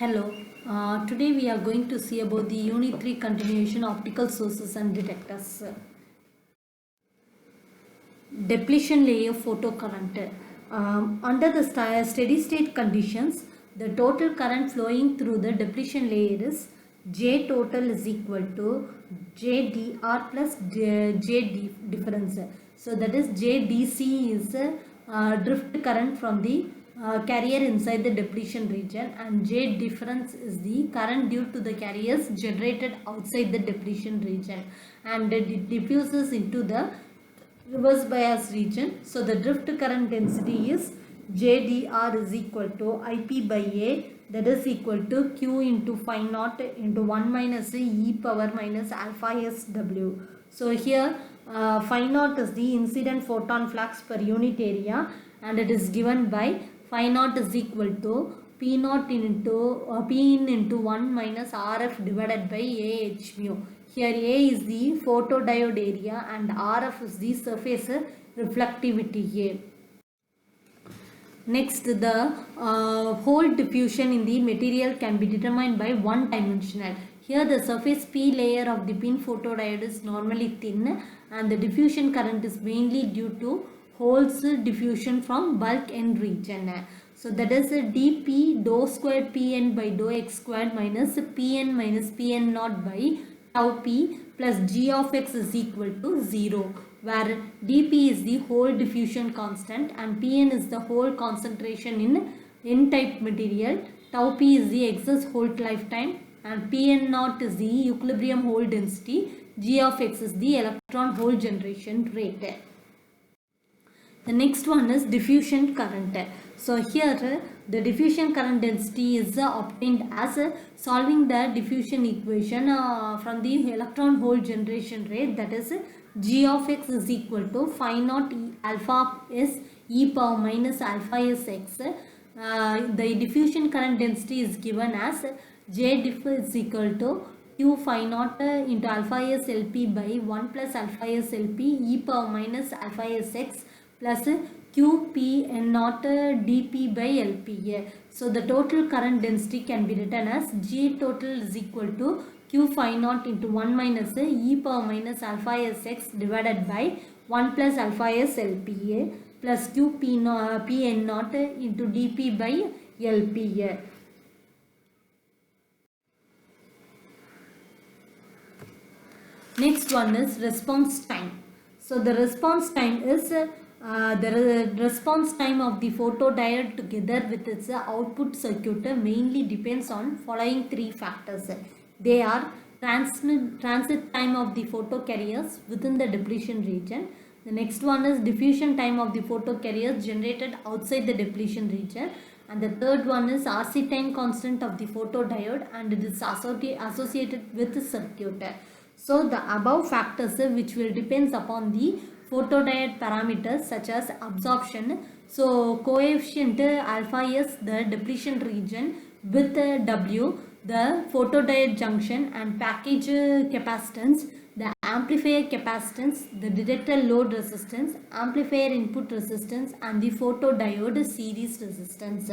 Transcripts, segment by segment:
Hello, today we are going to see about the Unit 3 continuation optical sources and detectors. Depletion layer photocurrent. Under the steady state conditions, the total current flowing through the depletion layer is J total is equal to JDR plus J difference. So that is JDC is drift current from the carrier inside the depletion region, and J difference is the current due to the carriers generated outside the depletion region, and it diffuses into the reverse bias region. So the drift current density is JDR is equal to IP by A, that is equal to Q into phi naught into 1 minus E power minus alpha SW. So here phi naught is the incident photon flux per unit area, and it is given by phi naught is equal to P naught into P in into 1 minus RF divided by AH mu. Here A is the photodiode area and RF is the surface reflectivity A. Next, the hole diffusion in the material can be determined by one dimensional. Here the surface P layer of the PIN photodiode is normally thin, and the diffusion current is mainly due to holes diffusion from bulk end region. So that is dP dou square Pn by dou x squared minus Pn naught by tau p plus g of x is equal to 0, where dP is the hole diffusion constant and Pn is the hole concentration in n-type material, tau p is the excess hole lifetime, and Pn naught is the equilibrium hole density, g of x is the electron hole generation rate. The next one is diffusion current. So here the diffusion current density is obtained as solving the diffusion equation from the electron hole generation rate, that is g of x is equal to phi naught alpha s e power minus alpha s x. The diffusion current density is given as J diff is equal to Q phi naught into alpha s LP by 1 plus alpha s LP e power minus alpha s x plus QP and not dP by LP. So the total current density can be written as G total is equal to Q phi naught into 1 minus e power minus alpha s x divided by 1 plus alpha s LPA plus QP Pn naught into dP by LP. Next one is response time. So the response time is the response time of the photodiode together with its output circuit mainly depends on following three factors. They are transit time of the photocarriers within the depletion region. The next one is diffusion time of the photocarriers generated outside the depletion region. And the third one is RC time constant of the photodiode, and it is associated with the circuit. So the above factors which will depends upon the photodiode parameters such as absorption, so coefficient alpha s, the depletion region with W, the photodiode junction and package capacitance, the amplifier capacitance, the detector load resistance, amplifier input resistance, and the photodiode series resistance.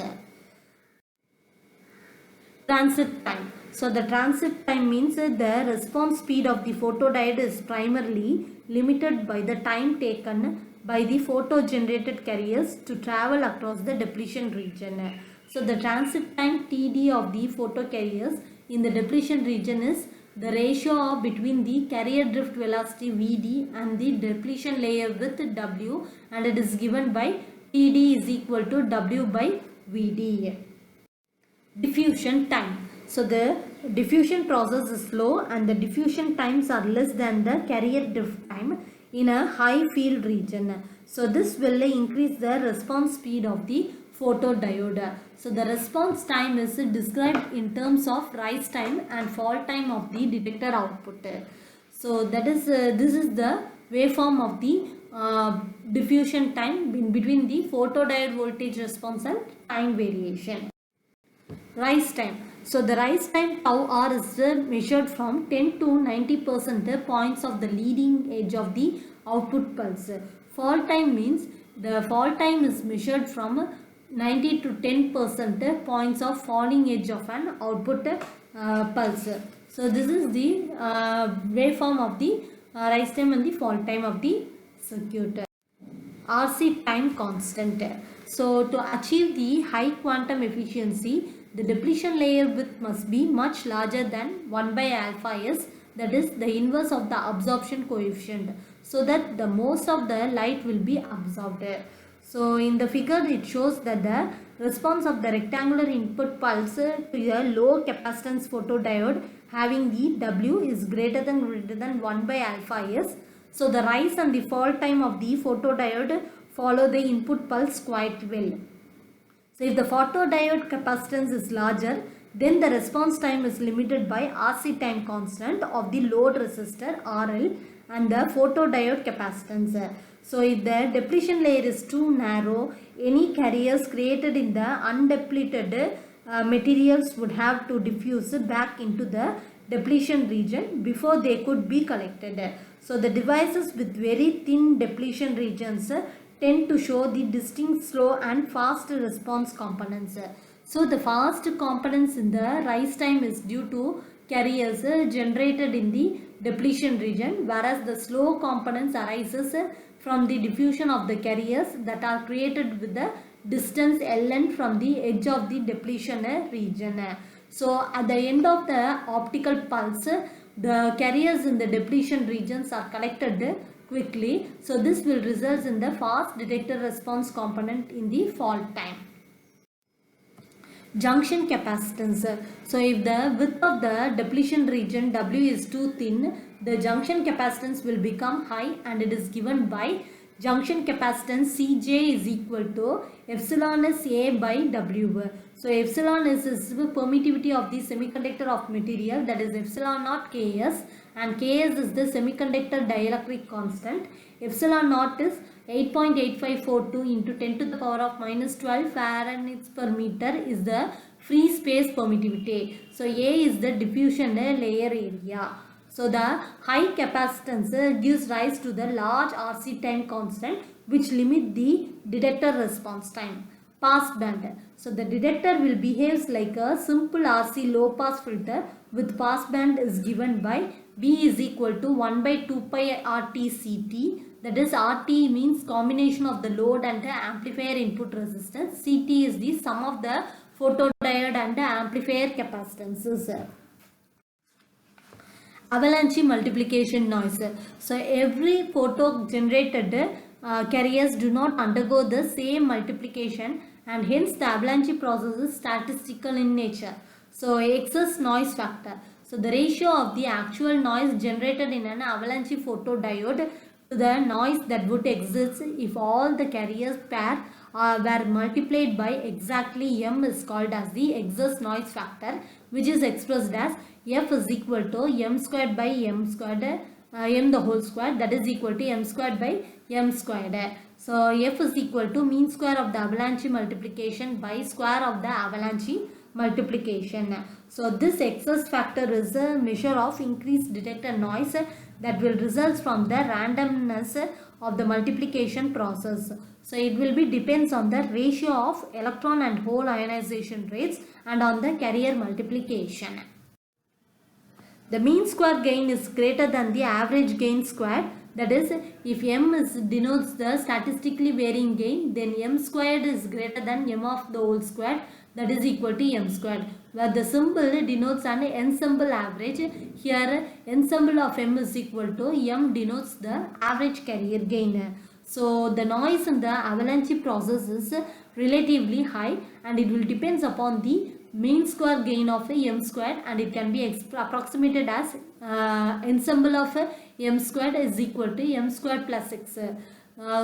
Transit time. So the transit time means the response speed of the photodiode is primarily limited by the time taken by the photo generated carriers to travel across the depletion region. So the transit time TD of the photocarriers in the depletion region is the ratio between the carrier drift velocity Vd and the depletion layer with W, and it is given by TD is equal to W by Vd. Diffusion time. So the diffusion process is slow and the diffusion times are less than the carrier drift time in a high field region. So this will increase the response speed of the photodiode. So the response time is described in terms of rise time and fall time of the detector output. So that is this is the waveform of the diffusion time in between the photodiode voltage response and time variation. Rise time. So the rise time tau r is measured from 10 to 90% points of the leading edge of the output pulse. Fall time means the fall time is measured from 90 to 10% points of falling edge of an output pulse. So this is the waveform of the rise time and the fall time of the circuit. RC time constant. So to achieve the high quantum efficiency, the depletion layer width must be much larger than 1 by alpha s, that is the inverse of the absorption coefficient, so that the most of the light will be absorbed. So in the figure it shows that the response of the rectangular input pulse to a low capacitance photodiode having the W is greater than 1 by alpha s. So the rise and the fall time of the photodiode follow the input pulse quite well. So if the photodiode capacitance is larger, then the response time is limited by RC time constant of the load resistor RL and the photodiode capacitance. So if the depletion layer is too narrow, any carriers created in the undepleted materials would have to diffuse back into the depletion region before they could be collected. So the devices with very thin depletion regions tend to show the distinct slow and fast response components. So the fast components in the rise time is due to carriers generated in the depletion region, whereas the slow components arises from the diffusion of the carriers that are created with the distance Ln from the edge of the depletion region. So at the end of the optical pulse, the carriers in the depletion regions are collected quickly. So this will result in the fast detector response component in the fall time. Junction capacitance. So if the width of the depletion region W is too thin, the junction capacitance will become high, and it is given by junction capacitance Cj is equal to epsilon s A by W. So epsilon s is the permittivity of the semiconductor of material, that is epsilon naught Ks, and Ks is the semiconductor dielectric constant. Epsilon naught is 8.8542 into 10 to the power of minus 12 Fahrenheit per meter is the free space permittivity. So A is the diffusion layer area. So the high capacitance gives rise to the large RC time constant, which limit the detector response time. Pass band. So the detector will behave like a simple RC low pass filter with pass band is given by V is equal to 1 by 2 pi RT CT. That is, RT means combination of the load and the amplifier input resistance. CT is the sum of the photodiode and the amplifier capacitances. Avalanche multiplication noise. So every photo generated carriers do not undergo the same multiplication, and hence the avalanche process is statistical in nature. So excess noise factor. So the ratio of the actual noise generated in an avalanche photodiode to the noise that would exist if all the carriers pair were multiplied by exactly m is called as the excess noise factor, which is expressed as F is equal to m squared by m squared, m the whole square, that is equal to m squared by m squared. So F is equal to mean square of the avalanche multiplication by square of the avalanche multiplication. So this excess factor is a measure of increased detector noise that will result from the randomness of the multiplication process. So it will be depends on the ratio of electron and hole ionization rates and on the carrier multiplication. The mean square gain is greater than the average gain squared. That is, if m denotes the statistically varying gain, then m squared is greater than m of the whole squared, that is equal to m squared. Where the symbol denotes an ensemble average, here ensemble of m is equal to m denotes the average carrier gain. So the noise in the avalanche process is relatively high, and it will depends upon the mean square gain of m squared, and it can be approximated as ensemble of m squared is equal to m squared plus x.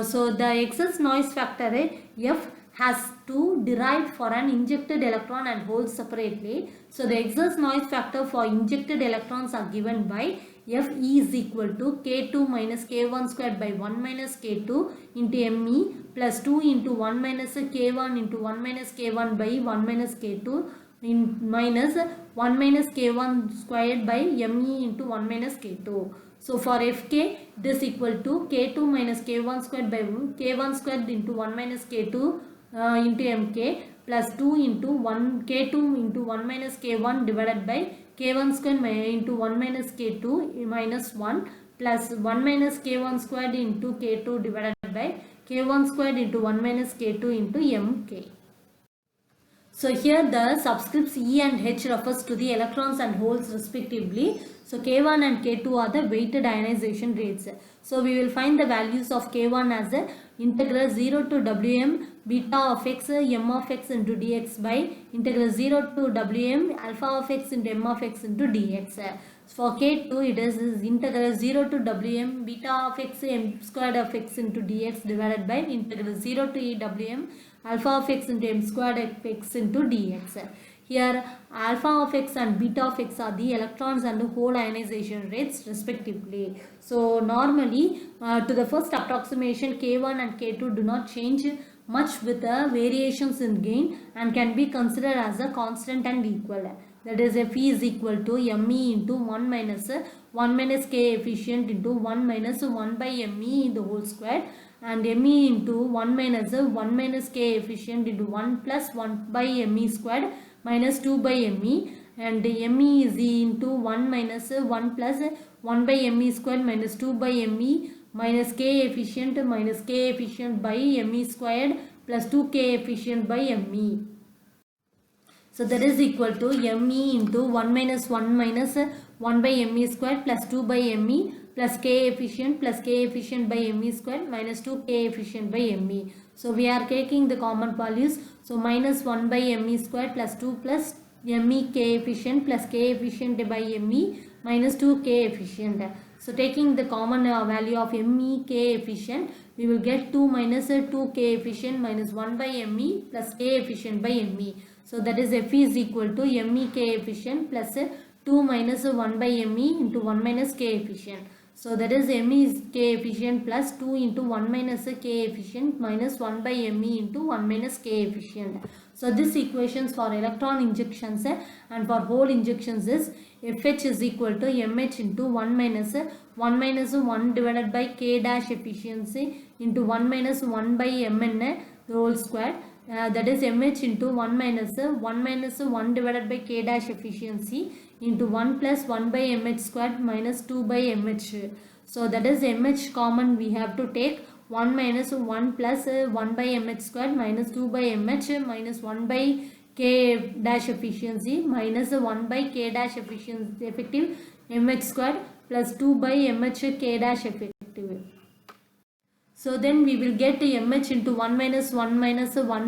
So the excess noise factor F has to derive for an injected electron and hole separately. So the excess noise factor for injected electrons are given by Fe is equal to K2 minus K1 squared by 1 minus K2 into Me plus 2 into 1 minus K1 into 1 minus K1 by 1 minus K2 in minus 1 minus K1 squared by Me into 1 minus K2. So for Fk, it is equal to K2 minus K1 squared by K1 squared into 1 minus K2 into mk plus 2 into 1 k2 into 1 minus k1 divided by k1 square into 1 minus k2 minus 1 plus 1 minus k1 squared into k2 divided by k1 squared into 1 minus k2 into mk. So here the subscripts E and H refers to the electrons and holes respectively. So K1 and K2 are the weighted ionization rates. So we will find the values of K1 as a integral 0 to Wm beta of x m of x into dx by integral 0 to Wm alpha of x into m of x into dx. For K2 it is integral 0 to Wm beta of x m squared of x into dx divided by integral 0 to E Wm alpha of x into m squared of x into dx. Here alpha of x and beta of x are the electrons and the hole ionization rates respectively. So normally to the first approximation K1 and K2 do not change much with the variations in gain and can be considered as a constant and equal. That is Fe is equal to Me into 1 minus K efficient into 1 minus 1 by Me the whole square, and Me into 1 minus K efficient into 1 plus 1 by Me squared minus 2 by Me, and Me is into 1 minus 1 plus 1 by Me squared minus 2 by Me minus K efficient by Me squared plus 2K efficient by Me. So that is equal to Me into 1 minus 1 by Me squared plus 2 by Me plus K efficient by Me squared minus 2K efficient by Me. So we are taking the common values. So minus 1 by Me squared plus 2 plus Me K efficient by Me minus 2K efficient. So taking the common value of Me K efficient, we will get 2 minus 2K efficient minus 1 by Me plus K efficient by Me. So that is F is equal to Me K efficient plus 2 minus 1 by Me into 1 minus K efficient. So that is Me is K efficient plus 2 into 1 minus K efficient minus 1 by Me into 1 minus K efficient. So this equations for electron injections and for hole injections is Fh is equal to Mh into 1 minus 1 divided by K dash efficiency into 1 minus 1 by Mn the whole square. That is Mh into 1 minus 1 divided by K dash efficiency into 1 plus 1 by Mh squared minus 2 by Mh. So that is Mh common we have to take 1 minus 1 plus 1 by Mh squared minus 2 by Mh minus 1 by K dash efficiency minus 1 by K dash efficiency effective Mh squared plus 2 by Mh K dash effective. So then we will get Mh into 1 minus 1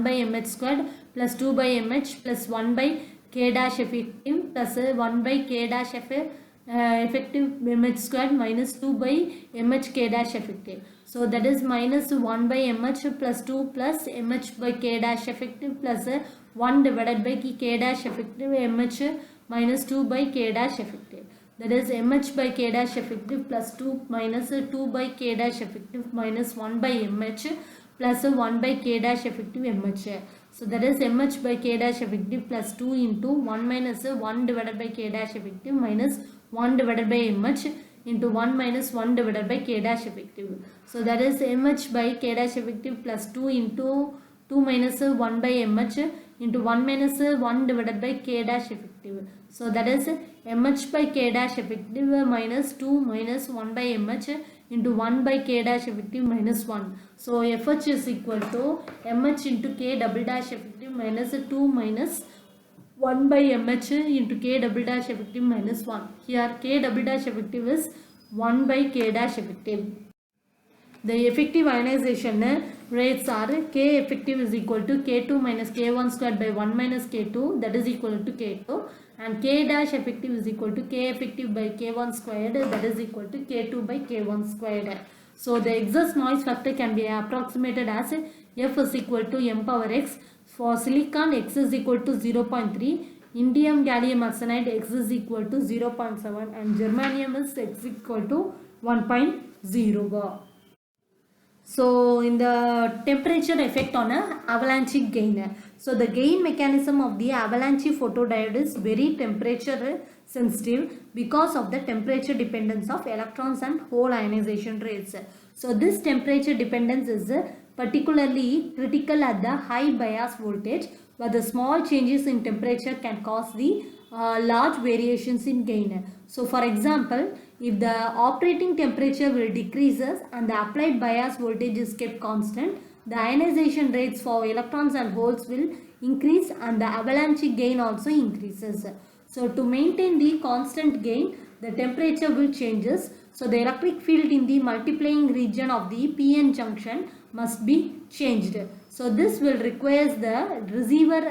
by Mh squared plus 2 by Mh plus 1 by K dash effective plus 1 by K dash effective Mh squared minus 2 by Mh K dash effective. So that is minus 1 by Mh plus 2 plus Mh by K dash effective plus 1 divided by K dash effective Mh minus 2 by K dash effective. That is Mh by K dash effective plus 2 minus 2 by K dash effective minus 1 by Mh plus 1 by K dash effective Mh. So that is Mh by K dash effective plus 2 into 1 minus 1 divided by K dash effective minus 1 divided by Mh into 1 minus 1 divided by K dash effective. So that is Mh by K dash effective plus 2 into 2 minus 1 by Mh into 1 minus 1 divided by K dash effective. So that is Mh by K dash effective minus 2 minus 1 by Mh into 1 by K dash effective minus 1. So Fh is equal to Mh into K double dash effective minus 2 minus 1 by Mh into K double dash effective minus 1. Here K double dash effective is 1 by K dash effective. The effective ionization rates are K effective is equal to K2 minus K1 squared by 1 minus K2, that is equal to K2, and K dash effective is equal to K effective by K1 squared, that is equal to K2 by K1 squared. So the excess noise factor can be approximated as F is equal to M power X. For silicon, X is equal to 0.3, indium gallium arsenide X is equal to 0.7, and germanium is X equal to 1.0. So in the temperature effect on a avalanche gain. So the gain mechanism of the avalanche photodiode is very temperature sensitive because of the temperature dependence of electrons and hole ionization rates. So this temperature dependence is particularly critical at the high bias voltage, where the small changes in temperature can cause the large variations in gain. So for example, if the operating temperature will decreases and the applied bias voltage is kept constant, the ionization rates for electrons and holes will increase and the avalanche gain also increases. So to maintain the constant gain, the temperature will changes. So the electric field in the multiplying region of the PN junction must be changed. So this will require the receiver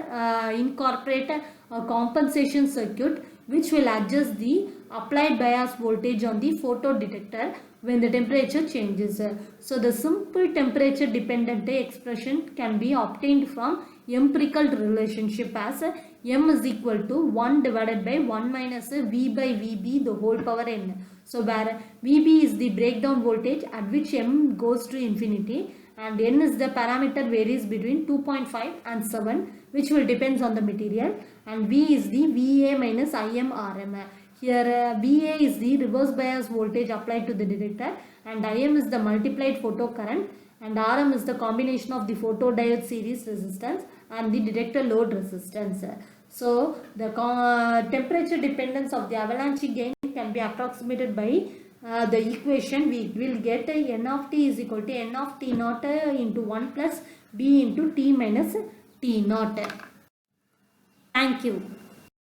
incorporate a compensation circuit which will adjust the applied bias voltage on the photodetector when the temperature changes. So the simple temperature dependent expression can be obtained from empirical relationship as m is equal to 1 divided by 1 minus V by VB the whole power n. So where VB is the breakdown voltage at which m goes to infinity, and n is the parameter varies between 2.5 and 7 which will depends on the material, and V is the VA minus IM RM. Here VA is the reverse bias voltage applied to the detector, and IM is the multiplied photocurrent, and RM is the combination of the photodiode series resistance and the detector load resistance. So the temperature dependence of the avalanche gain can be approximated by the equation. We will get n of t is equal to n of t naught into 1 plus b into t minus t naught. Thank you.